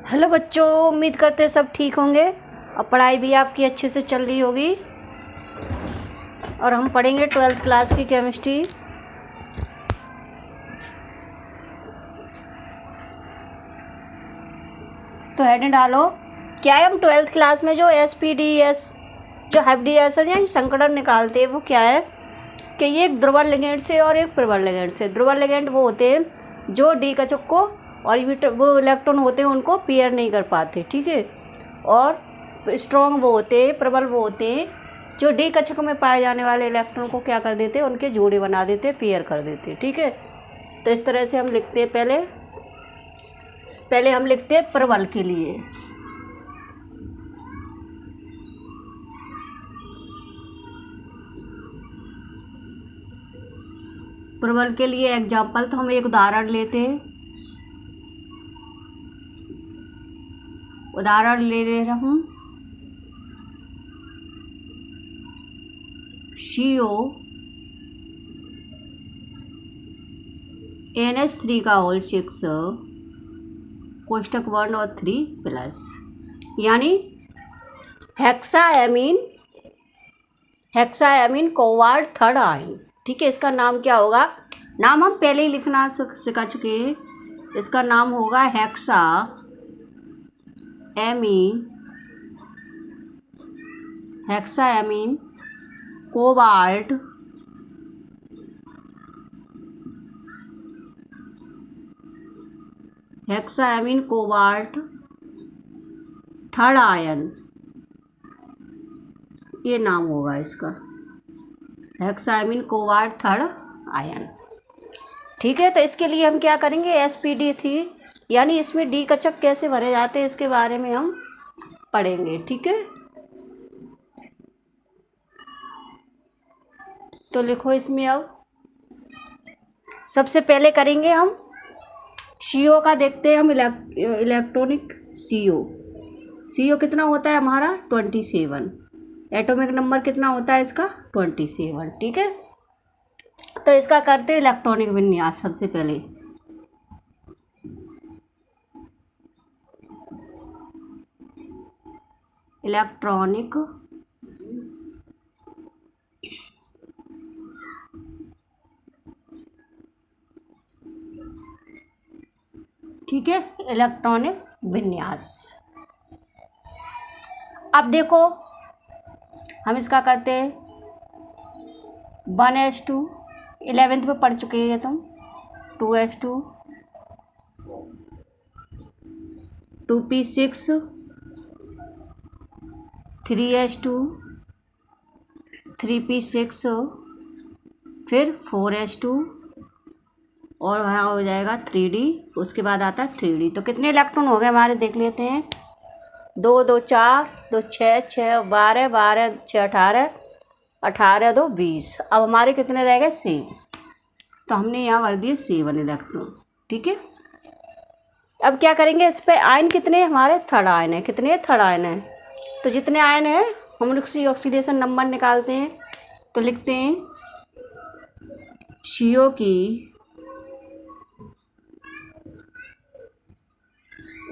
Hello बच्चों, उम्मीद करते हैं सब ठीक होंगे और पढ़ाई भी आपकी अच्छे से चल रही होगी। और हम पढ़ेंगे 12th क्लास की केमिस्ट्री। तो हेडिंग डालो, क्या है हम 12th क्लास में जो एसपीडीएस जो हाइब्रिडाइजेशन या संकरण निकालते हैं वो क्या है कि ये एक ध्रुवल लिगेंड से और एक प्रबल लिगेंड से। ध्रुवल लिगेंड वो होते हैं जो डी कक्षक को और वो इलेक्ट्रॉन होते हैं उनको पेयर नहीं कर पाते, ठीक है। और स्ट्रॉन्ग वो होते हैं, प्रबल वो होते हैं जो डी कक्षक में पाए जाने वाले इलेक्ट्रॉन को क्या कर देते हैं, उनके जोड़े बना देते, पेयर कर देते, ठीक है। तो इस तरह से हम लिखते हैं, पहले हम लिखते हैं प्रबल के लिए। प्रबल के लिए एग्जाम्पल, तो हम एक उदाहरण लेते हैं। उदाहरण ले रहा हूँ, CO NH3 का होल 6 कोष्टक 1 और 3 प्लस, यानी हेक्साएमीन कोवाल्ट थर्ड आयन, ठीक है। इसका नाम क्या होगा, नाम हम पहले ही लिखना सिखा चुके हैं। इसका नाम होगा हेक्साएमीन कोबाल्ट थर्ड आयन, ये नाम होगा इसका, हेक्साएमीन कोबाल्ट थर्ड आयन, ठीक है। तो इसके लिए हम क्या करेंगे, sp3 यानी इसमें डी कक्षक कैसे भरे जाते हैं इसके बारे में हम पढ़ेंगे, ठीक है। तो लिखो इसमें, अब सबसे पहले करेंगे हम CO का, देखते हैं हम इलेक्ट्रॉनिक CO कितना होता है हमारा 27, एटॉमिक नंबर कितना होता है इसका 27, ठीक है। तो इसका करते हैं इलेक्ट्रॉनिक विन्यास। सबसे पहले इलेक्ट्रॉनिक ठीक है, इलेक्ट्रॉनिक विन्यास। अब देखो हम इसका करते हैं 1s2, 11th में पढ़ चुके हैं तुम, 2s2, 2p6, 3s2, 3p6, फिर 4s2 और वहाँ हो जाएगा 3d, उसके बाद आता है 3d। तो कितने इलेक्ट्रॉन हो गए हमारे, देख लेते हैं। 2 2 4, 2 6 6 12 12 6 18 18 2 20। अब हमारे कितने रह गए, 7। तो हमने यहाँ भर दिए 7 इलेक्ट्रॉन, ठीक है। अब क्या करेंगे, इस पे आयन कितने हमारे, थर्ड आयन है। कितने थर्ड आयन है, तो जितने आयन है हम उसकी ऑक्सीडेशन नंबर निकालते हैं। तो लिखते हैं CO की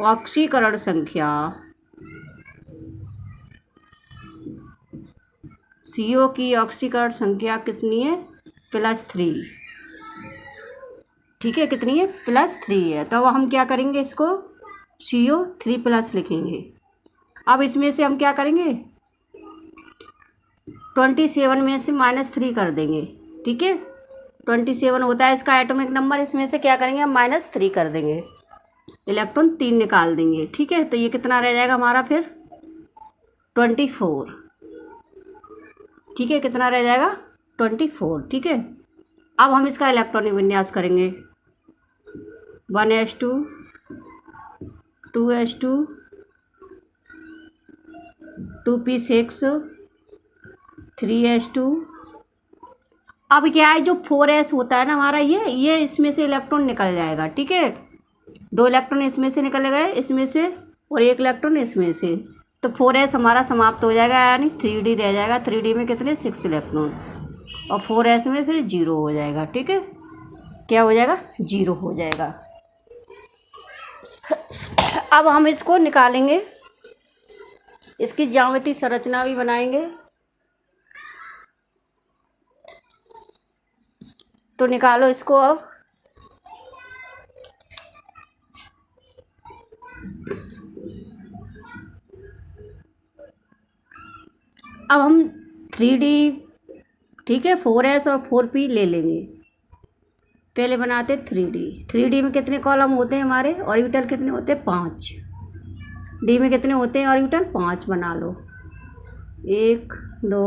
ऑक्सीकरण संख्या, CO की ऑक्सीकरण संख्या कितनी है, +3, ठीक है। कितनी है, +3 है। तो अब हम क्या करेंगे, इसको CO3+ लिखेंगे। अब इसमें से हम क्या करेंगे, 27 में से -3 कर देंगे, ठीक है। 27 होता है इसका एटॉमिक नंबर, इसमें से क्या करेंगे, हम -3 कर देंगे, इलेक्ट्रॉन 3 निकाल देंगे, ठीक है। तो ये कितना रह जाएगा हमारा फिर 24, ठीक है। कितना रह जाएगा 24, ठीक है। अब हम इसका इलेक्ट्रॉनिक विन्यास करेंगे, 1s2, 2s2, 2p6, 3s2। अब क्या है, जो 4s होता है ना हमारा, ये इसमें से इलेक्ट्रॉन निकल जाएगा, ठीक है। 2 इलेक्ट्रॉन इसमें से निकल गए, इसमें से, और 1 इलेक्ट्रॉन इसमें से। तो 4s हमारा समाप्त हो जाएगा, यानी 3d रह जाएगा। 3d में कितने, 6 इलेक्ट्रॉन, और 4s में फिर 0 हो जाएगा, ठीक है। क्या हो जाएगा, 0 हो जाएगा। अब हम इसको निकालेंगे, इसकी ज्यामितीय संरचना भी बनाएंगे। तो निकालो इसको। अब हम 3D, ठीक है, 4s और 4p ले लेंगे। पहले बनाते 3D। 3D में कितने कॉलम होते हैं हमारे? ऑर्बिटल कितने होते हैं? 5। डी में कितने होते हैं ऑर्बिटल? 5 बना लो। 1 2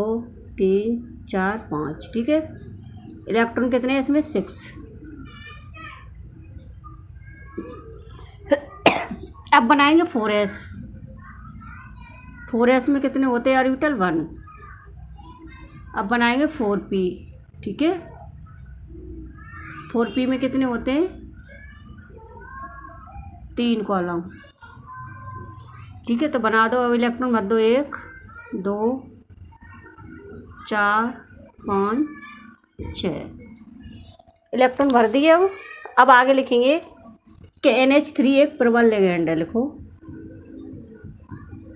3 4 5, ठीक है। इलेक्ट्रॉन कितने हैं इसमें? 6। अब बनाएंगे 4s। 4s में कितने होते हैं ऑर्बिटल? 1। अब बनाएंगे 4p, ठीक है। 4p में कितने होते हैं? 3 कॉलम, ठीक है। तो बना दो अब इलेक्ट्रॉन भर दो। 1 2 4 5 6 इलेक्ट्रॉन भर दिए। अब आगे लिखेंगे कि NH3 एक प्रबल लिगैंड है। लिखो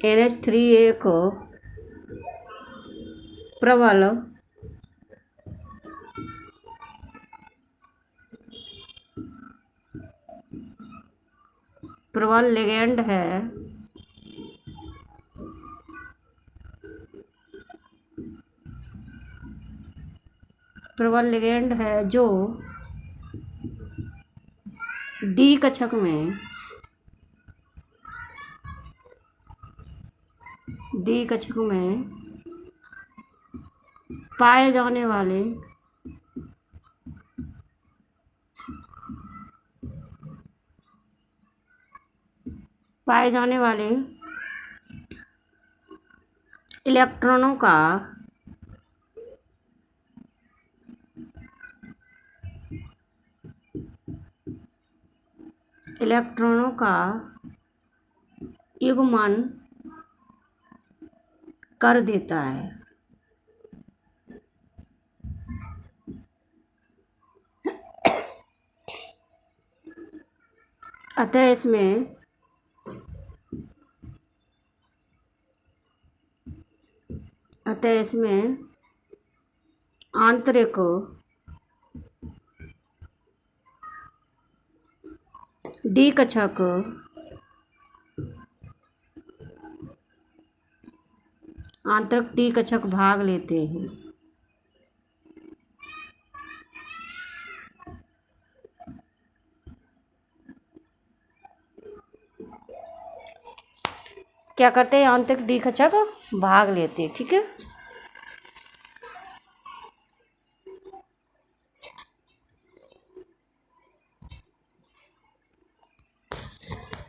NH3 एक प्रबल लिगैंड है। प्रबल लिगैंड है जो डी कक्षक में पाए जाने वाले इलेक्ट्रॉनों का युग्मन कर देता है। अतः इसमें आंतरिक डी कक्षक भाग लेते हैं। क्या करते हैं? आंतरिक डी कक्षक भाग लेते हैं, ठीक है।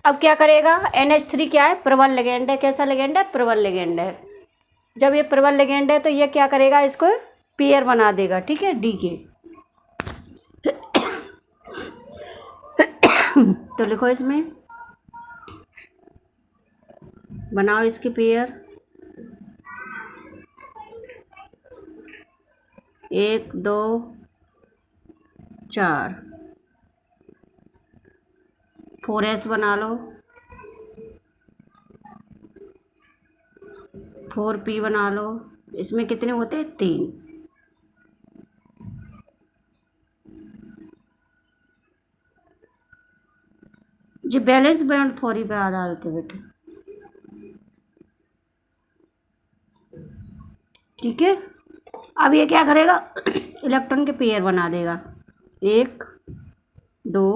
अब क्या करेगा? NH3 क्या है? प्रबल लिगैंड है। कैसा लिगैंड है? प्रबल लिगैंड है। जब ये प्रबल लिगैंड है तो ये क्या करेगा? इसको पेयर बना देगा, ठीक है, डी के। तो लिखो इसमें, बनाओ इसके पेयर। 1 2 4 4s बना लो। 4p बना लो। इसमें कितने होते हैं? 3। जो बैलेंस बैंड थ्योरी पे आधारित है बेटे, ठीक है। अब ये क्या करेगा? इलेक्ट्रॉन के पेयर बना देगा। 1 2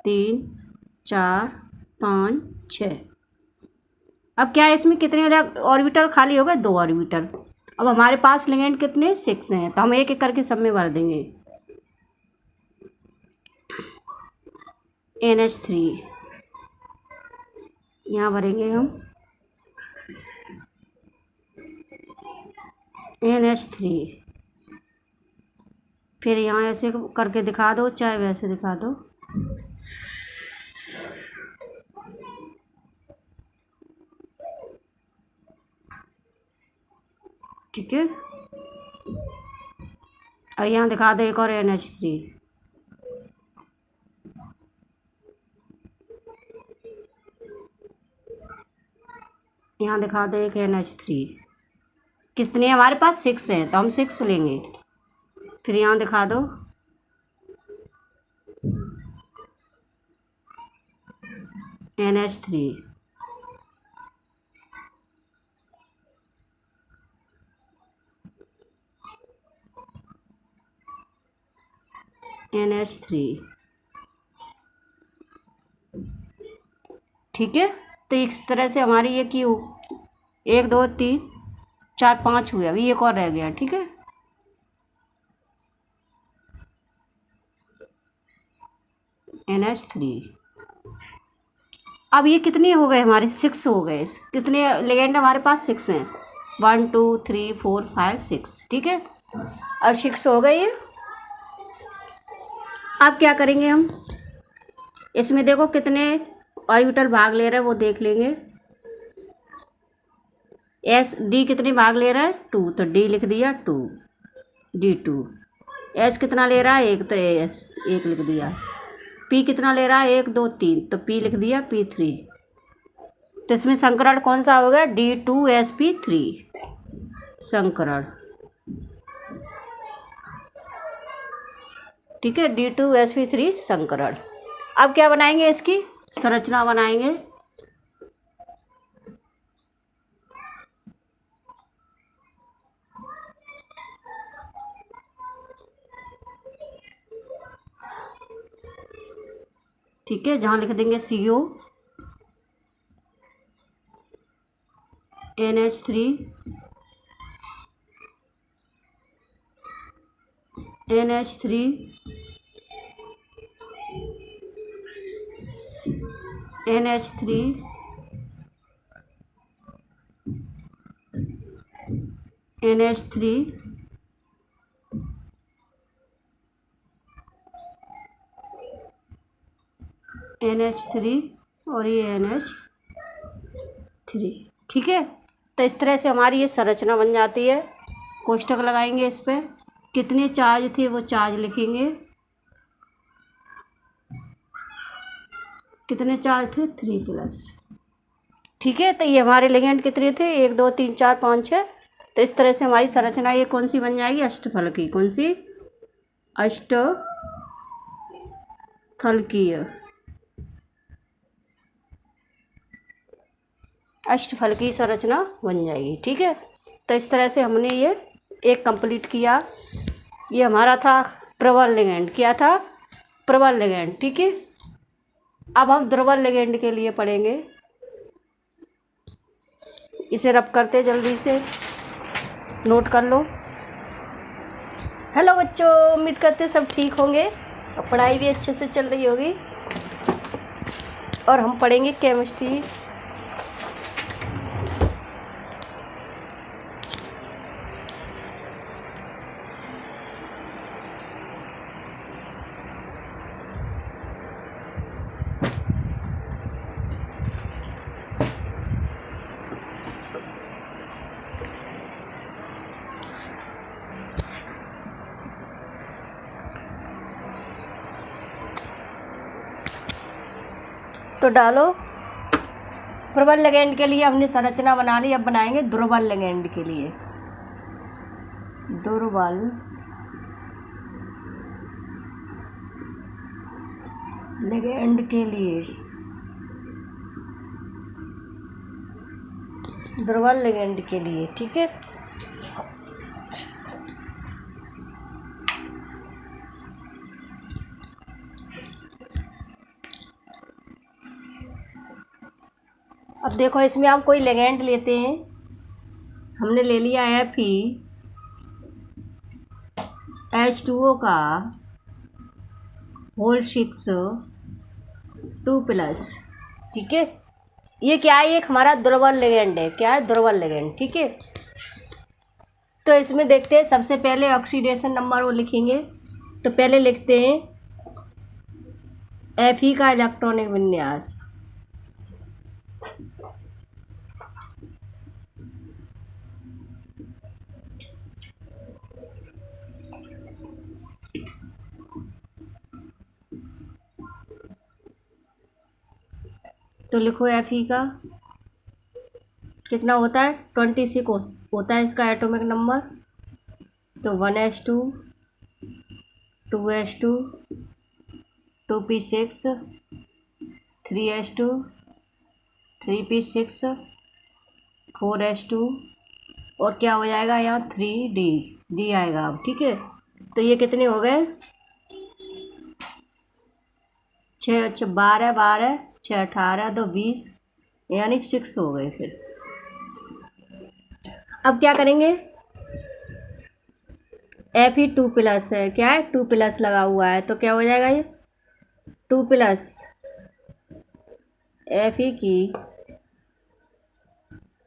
3 4 5 6। अब क्या है? इसमें कितने ऑर्बिटल खाली हो गए? 2 ऑर्बिटल। अब हमारे पास लिगैंड कितने? 6 हैं। तो हम एक एक करके सब में भर देंगे। NH3 यहाँ भरेंगे हम। NH3 फिर यहाँ ऐसे करके दिखा दो, चाहे वैसे दिखा दो। ठीक है। और यहाँ दिखा दो एक और NH3। यहाँ दिखा दो एक NH3, कितने हमारे पास 6 हैं तो हम 6 लेंगे। फिर यहाँ दिखा दो NH3, NH3, ठीक है। तो इस तरह से हमारी ये की 1 2 3 4 5 हुए, अभी एक और रह गया, ठीक है। NH3, अब ये कितने हो गए हमारे 6 हो गए। कितने लिगेंड हमारे पास 6 हैं, 1 2 3 4 5 6, ठीक है। अब 6 हो गए ये। अब क्या करेंगे हम, इसमें देखो कितने ऑर्बिटल भाग ले रहे हैं वो देख लेंगे। D कितने भाग ले रहा है 2, तो D लिख दिया 2, D2। S कितना ले रहा है 1, तो S 1 लिख दिया। P कितना ले रहा है 1 2 3, तो P लिख दिया P3। तो इसमें संकरण कौन सा हो गया, D2sp3 संकरण, ठीक है, D2sp3 संकरण। अब क्या बनाएंगे, इसकी संरचना बनाएंगे। ठीक है, जहाँ लिख देंगे CO NH3 NH3 NH3 NH3 NH3 और ये NH3, ठीक है। तो इस तरह से हमारी ये संरचना बन जाती है। कोष्टक लगाएंगे, इस पर कितने चार्ज थे वो चार्ज लिखेंगे, कितने चार्ज थे 3+, ठीक है। तो ये हमारे लिगेंड कितने थे 1 2 3 4 5 6। तो इस तरह से हमारी संरचना ये कौन सी बन जाएगी, अष्टफलकी। कौन सी, अष्टफलकीय, अष्टफलकीय संरचना बन जाएगी, ठीक है। तो इस तरह से हमने ये एक कंप्लीट किया। ये हमारा था प्रबल लिगेंड, क्या था, प्रबल लिगेंड, ठीक है। अब हम दुर्बल लिगेंड के लिए पढ़ेंगे। इसे रब करते जल्दी से, नोट कर लो। हेलो बच्चों, उम्मीद करते सब ठीक होंगे और पढ़ाई भी अच्छे से चल रही होगी। और हम पढ़ेंगे केमिस्ट्री। तो डालो, प्रबल लिगेंड के लिए हमने संरचना बना ली। अब बनाएंगे दुर्बल लिगेंड के लिए। दुर्बल लिगेंड के लिए, दुर्बल लिगेंड के लिए, ठीक है। अब देखो, इसमें हम कोई लिगेंड लेते हैं। हमने ले लिया FeH2O का होल 6 2+, ठीक है। ये क्या है, एक हमारा दुर्बल लिगेंड है। क्या है, दुर्बल लिगेंड, ठीक है। तो इसमें देखते हैं, सबसे पहले ऑक्सीडेशन नंबर वो लिखेंगे। तो पहले लिखते हैं Fe का इलेक्ट्रॉनिक विन्यास, तो लिखो Fe का कितना होता है 26 होता है इसका एटॉमिक नंबर। तो 1s2 2s2 2p6 3s2 3p6 4s2 और क्या हो जाएगा यहाँ 3d आएगा अब। ठीक है, तो ये कितने हो गए 6 6 12 12 6 18 तो 20 यानी 6 हो गए। फिर अब क्या करेंगे Fe2+ है, क्या है 2+ लगा हुआ है तो क्या हो जाएगा ये 2+ Fe की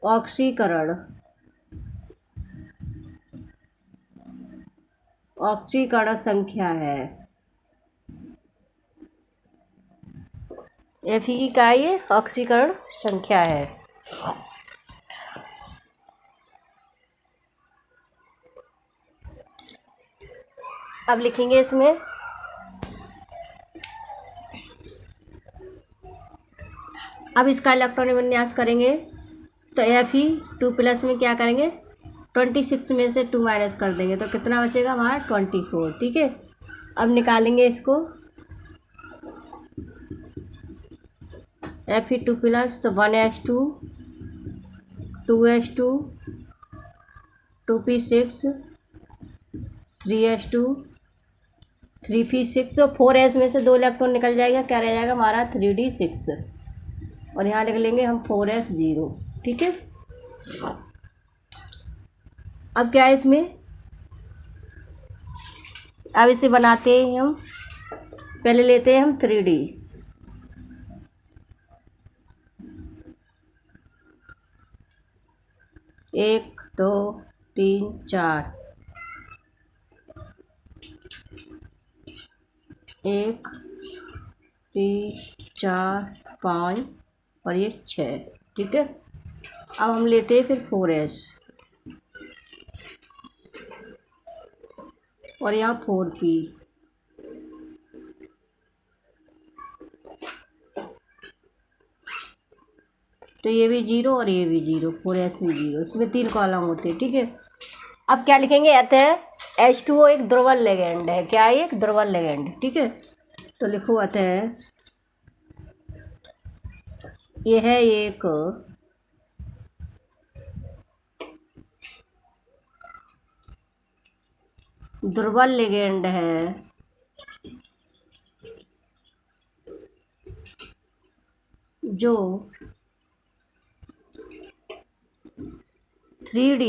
ऑक्सीकरण संख्या है। Fe की क्या है ये ऑक्सीकरण संख्या है। अब लिखेंगे इसमें अब इसका इलेक्ट्रॉनिक विन्यास करेंगे तो Fe2+ में क्या करेंगे 26 में से 2 माइनस कर देंगे तो कितना बचेगा हमारा 24। ठीक है, अब निकालेंगे इसको Fe2+ तो 1s2 2s2 2p6 3s2 3p6 और 4s में से 2 इलेक्ट्रॉन निकल जाएगा, क्या रह जाएगा हमारा 3d6 और यहाँ लिख लेंगे हम 4s0। ठीक है, अब क्या है इसमें अब इसे बनाते हैं हम। पहले लेते हैं हम 3d 1 2 3 4 1 3 4 5 और ये 6। ठीक है, अब हम लेते हैं फिर 4s और यहाँ 4p तो ये भी 0 और ये भी 0 4s भी 0, इसमें 3 कॉलम होते हैं। ठीक है, अब क्या लिखेंगे अतः H2O एक ध्रुवल लिगैंड है। क्या है एक ध्रुवल लिगैंड। ठीक है, तो लिखो अतः यह है एक ध्रुवल लिगैंड है जो 3D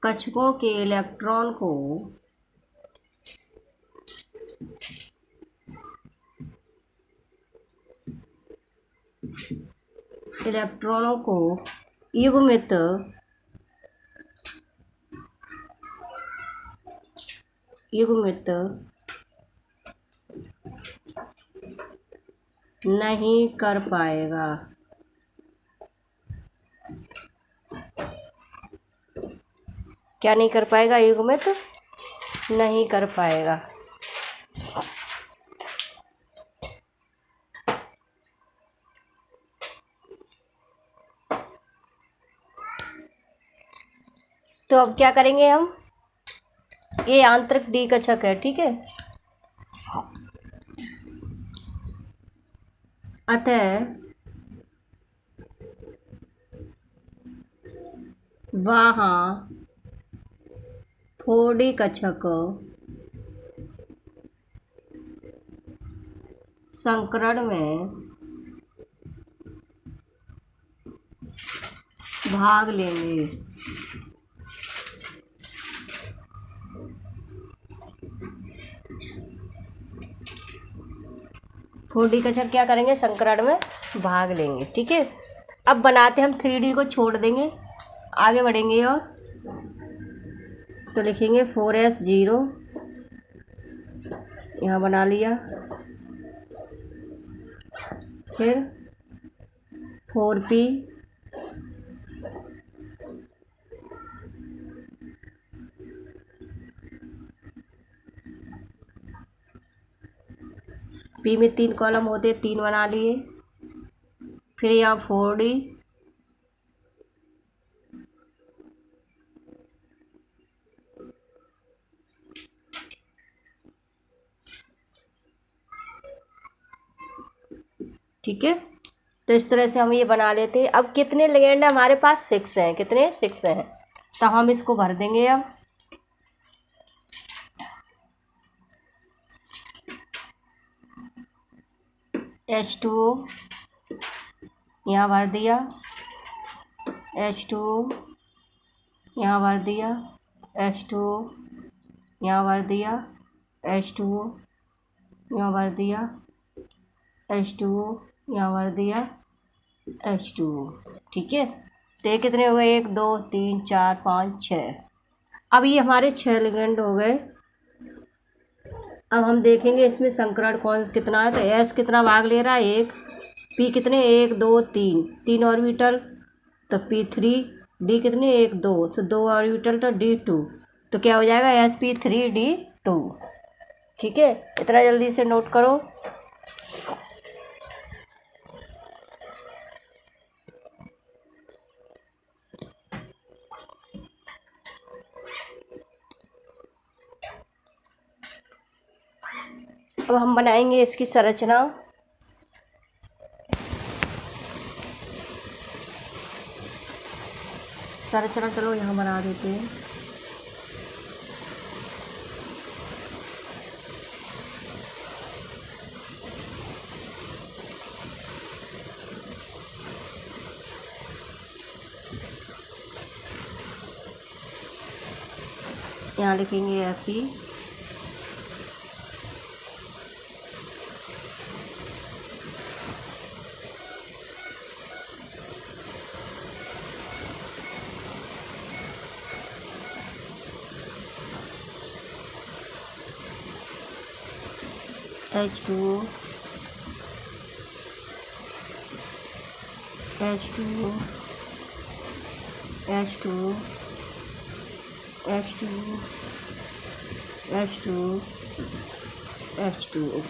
कक्षकों के इलेक्ट्रॉनों को युग्मित नहीं कर पाएगा। क्या नहीं कर पाएगा युग्मित नहीं कर पाएगा। तो अब क्या करेंगे हम, ये आंतरिक डी कक्षक है। ठीक है, अतः वहाँ 4D कक्षक संकरण में भाग लेंगे। 4D कक्षक क्या करेंगे संकरण में भाग लेंगे। ठीक है, अब बनाते हम 3D को छोड़ देंगे, आगे बढ़ेंगे और तो लिखेंगे 4s0 यहाँ बना लिया, फिर 4p p में 3 कॉलम होते 3 बना लिए, फिर यहाँ 4D, ठीक है। तो इस तरह से हम ये बना लेते हैं। अब कितने लिगेंड हमारे पास? 6 हैं। कितने? 6 हैं। तो हम इसको भर देंगे। अब H2O यहाँ भर दिया, H2O यहाँ भर दिया, H2O यहाँ भर दिया, H2O यहाँ भर दिया, H2O यहाँ भर दिया, H2O। ठीक है। तो ये कितने हो गए? 1 2 3 4 5 6। अब ये हमारे 6 लिगेंड हो गए। अब हम देखेंगे इसमें संकरण कौन कितना है। तो S कितना भाग ले रहा है? 1। P कितने? 1 2 3, 3 ऑर्बिटल। तो P3। D कितने? 1 2, तो 2 ऑर्बिटल, तो D2। तो क्या हो जाएगा? sp3d2। ठीक है। इतना जल्दी से नोट करो। अब हम बनाएंगे इसकी संरचना। चलो यहाँ बना देते हैं। यहाँ लिखेंगे Fe, H2O, H2O, H2O, H2O, H2O, H2O।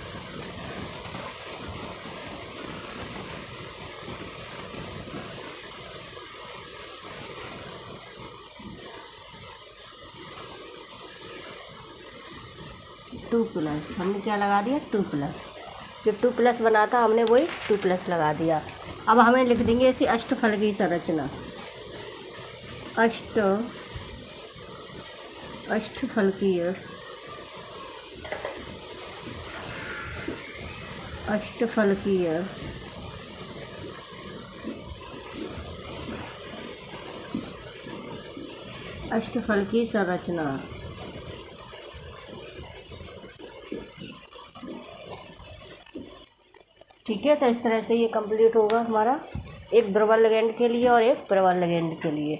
Two plus हमने क्या लगा दिया? 2+। जो 2+ बना था हमने वही 2+ लगा दिया। अब हमें लिख देंगे इसी अष्टफलकीय संरचना। अष्टफलकीय संरचना। ठीक है। तो इस तरह से ये कंप्लीट होगा हमारा, एक ध्रुवल लिगेंड के लिए और एक प्रबल लिगेंड के लिए।